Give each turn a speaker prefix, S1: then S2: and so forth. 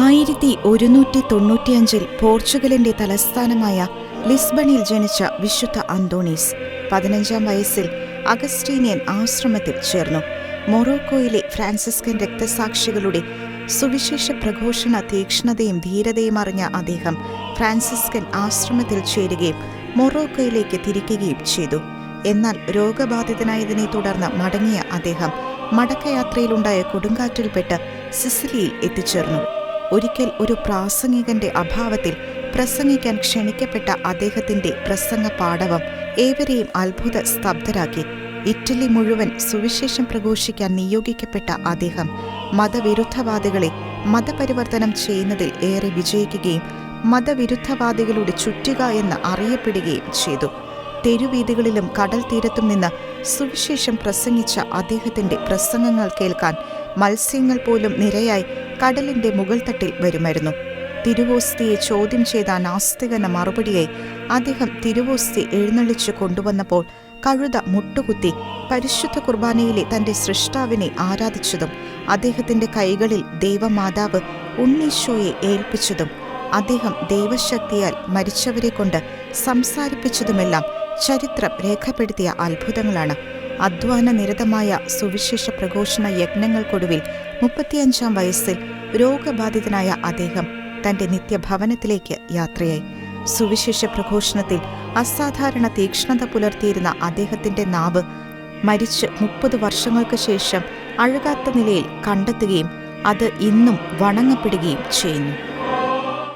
S1: 1195 പോർച്ചുഗലിന്റെ തലസ്ഥാനമായ ലിസ്ബണിൽ ജനിച്ച വിശുദ്ധ അന്തോണീസ് 15-ാം വയസ്സിൽ അഗസ്റ്റീനിയൻ ആശ്രമത്തിൽ ചേർന്നു. മൊറോക്കോയിലെ ഫ്രാൻസിസ്കൻ രക്തസാക്ഷികളുടെ സുവിശേഷ പ്രഘോഷണ തീക്ഷ്ണതയും ധീരതയും അറിഞ്ഞ അദ്ദേഹം ഫ്രാൻസിസ്കൻ ആശ്രമത്തിൽ ചേരുകയും മൊറോക്കോയിലേക്ക് തിരിക്കുകയും ചെയ്തു. എന്നാൽ രോഗബാധിതനായതിനെ തുടർന്ന് മടങ്ങിയ അദ്ദേഹം മടക്കയാത്രയിലുണ്ടായ കൊടുങ്കാറ്റിൽപ്പെട്ട് സിസിലിയിൽ എത്തിച്ചേർന്നു. ഒരിക്കൽ ഒരു പ്രാസംഗികന്റെ അഭാവത്തിൽ പ്രസംഗിക്കാൻ ക്ഷണിക്കപ്പെട്ട അദ്ദേഹത്തിന്റെ പ്രസംഗ പാടവം ഏവരെയും അത്ഭുത സ്തബ്ധരാക്കി. ഇറ്റലി മുഴുവൻ സുവിശേഷം പ്രഘോഷിക്കാൻ നിയോഗിക്കപ്പെട്ട അദ്ദേഹം മതവിരുദ്ധവാദികളെ മതപരിവർത്തനം ചെയ്യുന്നതിൽ ഏറെ വിജയിക്കുകയും മതവിരുദ്ധവാദികളുടെ ചുറ്റിക എന്ന് അറിയപ്പെടുകയും ചെയ്തു. തെരുവീഥികളിലും കടൽ തീരത്തും നിന്ന് സുവിശേഷം പ്രസംഗിച്ച അദ്ദേഹത്തിന്റെ പ്രസംഗങ്ങൾ കേൾക്കാൻ മത്സ്യങ്ങൾ പോലും നിരയായി കടലിന്റെ മുകൾ തട്ടിൽ വരുമായിരുന്നു. തിരുവോസ്തിയെ ചോദ്യം ചെയ്ത നാസ്തികന് മറുപടിയായി അദ്ദേഹം തിരുവോസ്തി എഴുന്നള്ളിച്ചു കൊണ്ടുവന്നപ്പോൾ കഴുത മുട്ടുകുത്തി പരിശുദ്ധ കുർബാനയിലെ തന്റെ സൃഷ്ടാവിനെ ആരാധിച്ചതും അദ്ദേഹത്തിന്റെ കൈകളിൽ ദൈവമാതാവ് ഉണ്ണീശോയെ ഏൽപ്പിച്ചതും അദ്ദേഹം ദൈവശക്തിയാൽ മരിച്ചവരെ കൊണ്ട് സംസാരിപ്പിച്ചതുമെല്ലാം ചരിത്രം രേഖപ്പെടുത്തിയ അത്ഭുതങ്ങളാണ്. അധ്വാന നിരതമായ സുവിശേഷ പ്രഘോഷണ യജ്ഞങ്ങൾക്കൊടുവിൽ 35-ാം വയസ്സിൽ രോഗബാധിതനായ അദ്ദേഹം തന്റെ നിത്യഭവനത്തിലേക്ക് യാത്രയായി. സുവിശേഷ പ്രഘോഷണത്തിൽ അസാധാരണ തീക്ഷ്ണത പുലർത്തിയിരുന്ന അദ്ദേഹത്തിന്റെ നാവ് മരിച്ച് 30 വർഷങ്ങൾക്ക് ശേഷം അഴുകാത്ത നിലയിൽ കണ്ടെത്തുകയും അത് ഇന്നും വണങ്ങപ്പെടുകയും ചെയ്യുന്നു.